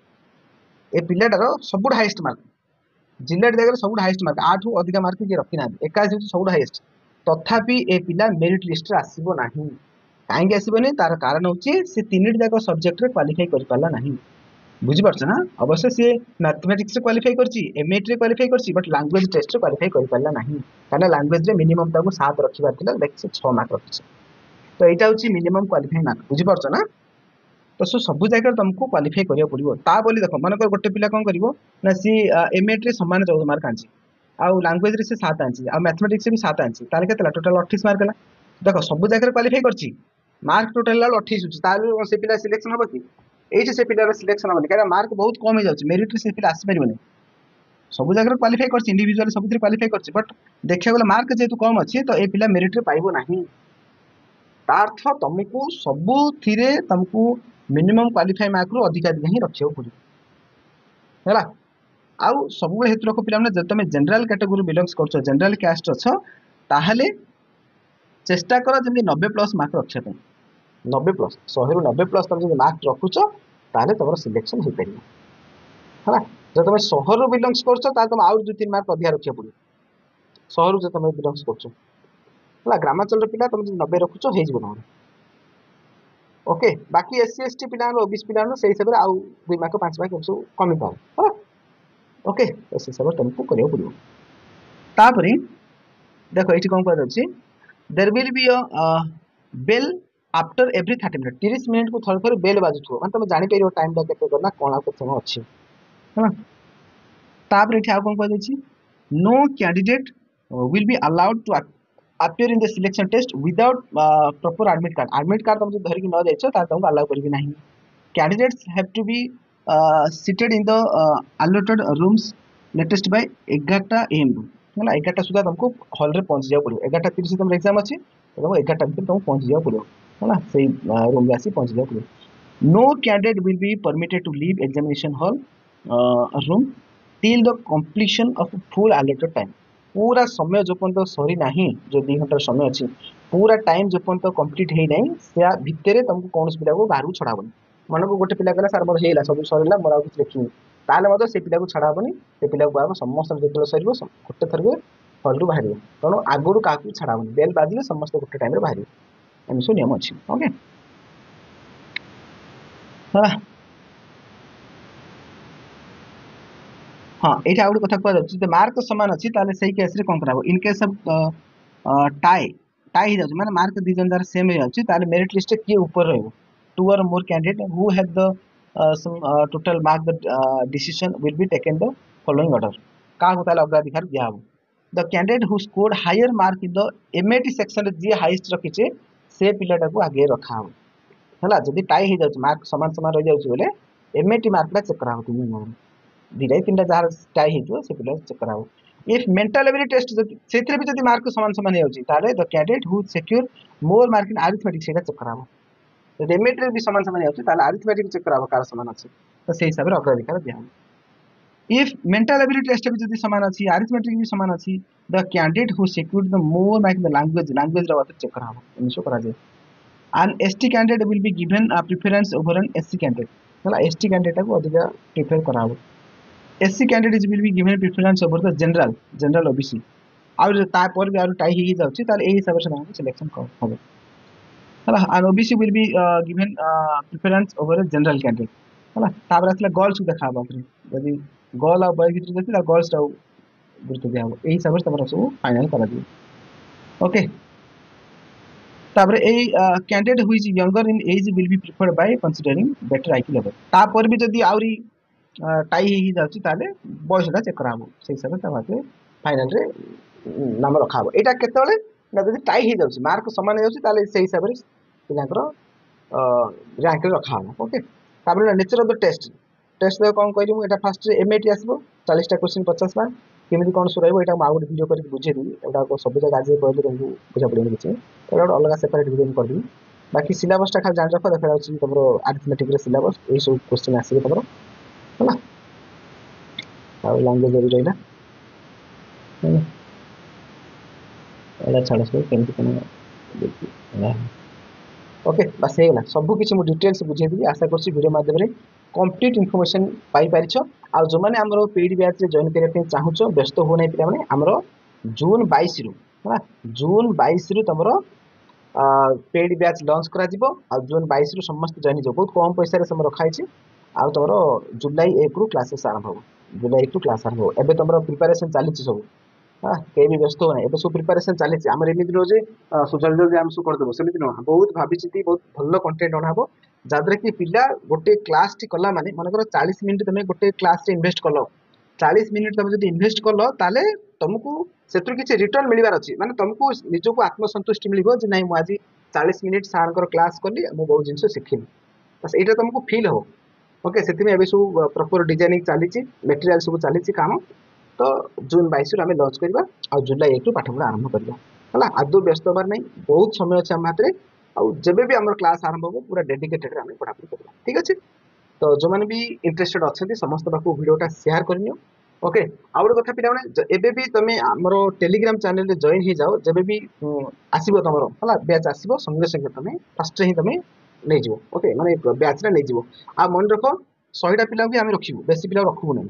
ए पिलाडा रो सबुड हाईएस्ट मार्क जिल्ला रे देखो सबुड हाईएस्ट मार्क 8 रु अधिक मार्क के रखि ना 21 होछि सबुड हाईएस्ट तथापि ए पिला मेरिट लिस्ट रे आसीबो नाही काहेकि आसीबो नै तार कारण होछि से तीनटी जाक सब्जेक्ट रे क्वालीफाई करि पाला नाही बुझि परछ ना अवश्य से मैथमेटिक्स रे क्वालीफाई करछि एमएट रे क्वालीफाई करछि बट लैंग्वेज टेस्ट रे क्वालीफाई करि पाला नाही काना लैंग्वेज रे मिनिमम ताको 7 रखिबा थिला लेक से 6 मार्क रखछि तो एटा होछि मिनिमम क्वालीफाई मार्क बुझि परछ ना तो सब जगह तुमको क्वालीफाई करियो पड़िबो ता बोली देखो मन को गोटे पिला कोन करिवो ना सी एमएट रे समान 14 मार्क आंछि आ लैंग्वेज रे से 7 आंछि आ मैथमेटिक्स रे भी 7 आंछि ताले केतला टोटल 28 मार्क हला देखो सब जगह क्वालीफाई करछि मार्क टोटल 28 होछि ताले से पिला सिलेक्शन होबो कि ये से पिलार सिलेक्शन हम कहीं मार्क बहुत कम हो जाए मेरिट से पिला आसपारे सब जगह क्वालिफाई कर इंडिविजुअल सब क्वालिफाई कर बट देखा गला मार्क जेहेतु कम अच्छी तो ये पिला मेरिट पाइब ना तार्थ तुमको सबु तुमको मिनिमम क्वालिफाई मार्क रू अधिका ही रखा पड़ो है आउ सब हेतु रख पिला जब तुम जनरल कैटेगोरी बिलंगस कर जनरल कास्ट अच्छ ताहले चेष्टा कर जमी 90+ मार्क रखापी 90+ 100 ରୁ 90+ तुम जो मार्क रखुच ताहले तुम सिलेक्शन हो पार है जब तुम 100 ରୁ बिलंगस कर तुम आउ 2-3 मार्क अधिका रखा पड़ो 100 ରୁ जो तुम बिलंगस कर ग्रामांचल पिला तुम 90 रखुच हो ओके बाकी SC ST पिला OBC पिला से हिसाब से आउ 2 मार्क 5 मार्क सब कमी पाए ओके इस हिसाब से तुमको करिया पड़ो तापरे देखो ये कौन कह there will be a bell after every 30 minute 30 minute को थोड़े थोड़े बेल बाजुथो माने तुम जानि परियो टाइम दा केते करना कोन आउ समय अछि हां तापर एठी आ कोन कह देछि no candidate will be allowed to appear in the selection test without proper admit card तुम जो धर की न जाइछो ता तुमको अलाउ करबी नाही candidates have to be seated in the allotted rooms latest by 11 am है 11 सुधा तुमको हॉल रे पहुंच जाओ पड़ो 11:30 तुम एग्जाम अछि तुमको 11 भीतर तुमको पहुंच जाओ पड़ो है सही रूम में आसी पहुंच जाओ पड़ो no candidate will be permitted to leave examination hall room till the completion of full allotted time पूरा समय जो पर्यंत सरी ना जो 2 घंटा समय अच्छी पूरा टाइम जो पर्यंत कंप्लीट है ना से भितर तुमको कौन पिला को बाहर छड़ाबनी मन को गोटे पिला कहला सार मोर हेला सब सरला मोर कुछ लिखी ताले से पिला को छड़ाबनी से पिला को बाहर समस्त जो सर गोटे थर हॉल रू बाहर तेणु आगुरी क्या छड़ाबनी बेल बाजिले समस्त गोटे टाइम बाहर एम सब नियम अच्छी ओके हाँ ये आउ गोटे कथा कह मार्क समान अच्छी से केस कौन कर इन केस ऑफ टाई टाई हो जाए मार्क 2 जन द्वारा सेम हो मेरिट लिस्ट किए ऊपर रही 2 or more candidate who have the total mark the decision will be taken the following order क्या अग्राधिकार दिया the candidate who scored higher mark in the MAT section जी हाइस्ट रखीचे से पिलाटा को आगे रखा है जदि टाई हो जाए मार्क समान समान रही जाए बोले MAT मार्क चेक करा 2 3 जहाँ टाई हो पिला चेक करा इफ मेंटल एबिलिटी टेस्ट से भी जब मार्क समान समान हो the candidate who secure more mark in arithmetic से चेक करा MAT भी समान समान हो अरिथमेटिक चेक करा कार समान अच्छे तो से हिसाब से अग्राधिकार दिया इफ मेंटल एबिलिटी टेस्ट भी जब सामान अच्छी अरिथमेटिक भी सामान अच्छी the candidate who secured the more mark the language check करा इनशो करा जाए and ST candidate will be given preference over an SC candidate है ST कैंडिडेट को अधिक प्रिफर करा SC candidate will be given preference over the general OBC आउर तापर भी आउर टाई ही जाउची तार एही हिसाब से सिलेक्शन हो है and OBC will be given preference over the general candidate है तापर आसला गर्ल्स को देखा जदि गर्ल आ बॉय भीतर देखला गर्ल्स टाउ गुरुत्व दिया एही हिसाब से तमरा सब फाइनल करा दियो ओके तापर a candidate who is younger in age will be preferred by considering better IQ level तापर भी जदि आउरी टाई ही जाउची ताले बॉयसटा चेक करा से हिसाब से फाइनल रे नाम रखा एटा केतले ना जदि टाई ही जाउची मार्क समान जाउची ताले से हिसाब से पिलाकर रैंक रखा ओके तापर नेचर ऑफ द टेस्ट कौन कहली मुझे फास्ट MAT आसो 40टा क्वेश्चन 50 मार्क केमी कौन सो रही है आउ गोटे वीडियो करके बुझेदेवी एटा सब जगह आज कहले तुमको बुझा पड़े किसी गोटे अलग सेपरेट वीडियो करदेवी बाकी सिलेबसटा खाली जान रख देखा तुम अरिथमेटिक सिलेबस यही सब क्वेश्चन आसो तुम है लैंग्वेज भी रहा छाड़ सब कमी ओके बस होगा सबकि मुझे डिटेल्स बुझेदेवी आशा कर वीडियो माध्यम कंप्लीट इनफॉरमेशन पाई पारिछ आ जो मैंने आमर पेड बैच रे जॉइन करने चाहूच व्यस्त हो नहीं पे आमर जून 22 रु है जून 22 रु तुम पेड बैच लॉन्च करा जून 22 रु समस्त जॉइन हो बहुत कम पैसा रे सब रखाई आ तुम जुलाई 1 रु क्लासेस आरंभ हो जुलाई 1 रु क्लास आरंभ हो एबे तुम प्रिपरेशन चली सब हाँ कहीं भी व्यस्त होना एबे सब प्रिपरेशन चली आम एमती रो जल्दी जल्दी आम सब करदेव सेमती नुह बहुत भाभी बहुत भल कंटेंट अणाब जहाँद्वारा कि पिला गोटे क्लास टी कला माने मनकर 40 मिनिट तुम गोटे क्लास इन्वेस्ट कल 40 मिनिट तुम जब इन्वेस्ट कल ताले तुमको से किसी रिटर्न मिलबार अच्छी माने तुमको निजको आत्मसंतुष्टि मिल ना मुझे 40 मिनिट सार क्लास कली मुझे बहुत जिन शिखिली बस एटा तुमको फील हो ओके से अभी सब प्रॉपर डिजाइनिंग चली मटेरियल सब चली काम तो जून 22 आम लंच करवा आ जुलाई 1 पाठ पढ़ा आरंभ करवा है आदौ व्यस्त हबार नहीं बहुत समय अच्छे आम हाथ में आब भी आम क्लास आरंभ हो पूरा डेडिकेटेड आम पढ़ापढ़ी करवा ठीक अच्छे तो जो मैंने भी इंटरेस्टेड अच्छा समस्त पाक भिडियोटा सेयार करनी ओके आउ गोटे कथा पे एबे भी तुम आमर टेलीग्राम चैनल जॉइन हो जाओ जब भी आसो तुम है बैच आसो संगे संगे तुम फास्ट ही तुम नहीं जीव ओके माने बैच नहीं जीव आ मन रख 100टा पिला भी आम रखू बेसी पिला रखू ना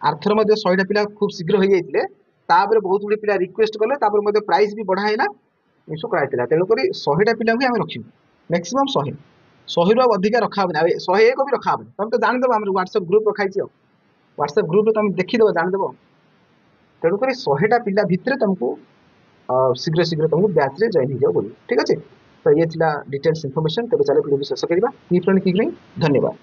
आरथर 100टा पिला खूब शीघ्र हो जाते बहुत गुड़े पिला रिक्वेस्ट कले प्राइस भी बढ़ाला इशू कराई तेणुक 100टा पिला भी आम रखू मैक्सीम 100 रु अधिक रखा 101 भी रखा तुम तो जानदेव आम व्हाट्सएप ग्रुप रखाई व्हाट्सएप ग्रुप तुम देखीदेव जानदेव तेणुक 100टा पिला भितर तुमको शीघ्र शीघ्र तुमको बैच रे जॉइन हो जाओ ठीक अच्छे तो ये डिटेल्स इनफॉरमेशन तेज चलो वीडियो शेष करवा धन्यवाद।